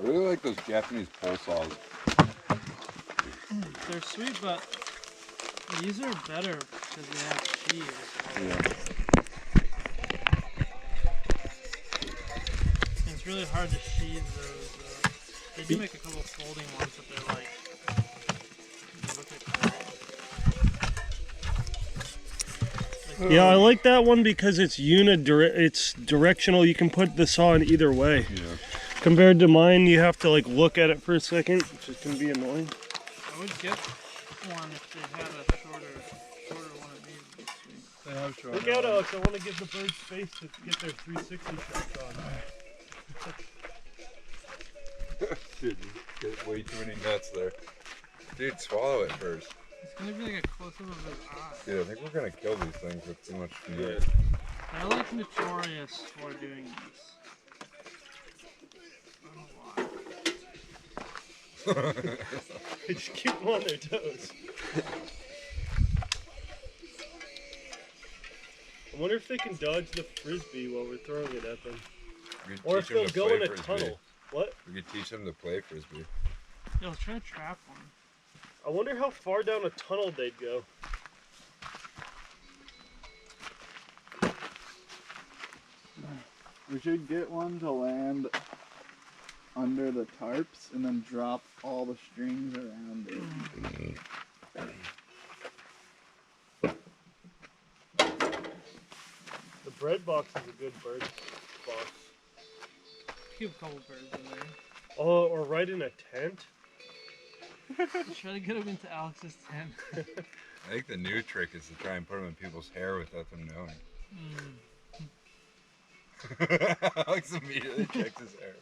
I really like those Japanese pole saws. They're sweet, but these are better because they have cheese. Yeah. It's really hard to sheathe those. They do make a couple folding ones, but they're like. Yeah, I like that one because it's it's directional. You can put the saw in either way. Yeah. Compared to mine, you have to like look at it for a second, which is gonna be annoying. I would get one if they had a shorter one of these. They have shorter. Look out, Alex! I want to give the birds space to get their 360 shots on. Dude, you get way too many nuts there. Dude, swallow it first. It's gonna be like a close-up of his eye. Dude, I think we're gonna kill these things with too much meat. They're like notorious for doing this. I don't know why. They just keep them on their toes. I wonder if they can dodge the frisbee while we're throwing it at them. Or if they'll go in a tunnel. What? We could teach them to play frisbee. Yo, let's try to trap one. I wonder how far down a tunnel they'd go. We should get one to land under the tarps and then drop all the strings around it. The bread box is a good bird box. Keep a couple birds in there. Oh, or right in a tent? Try to get them into Alex's tent. I think the new trick is to try and put them in people's hair without them knowing. Alex immediately checks his hair.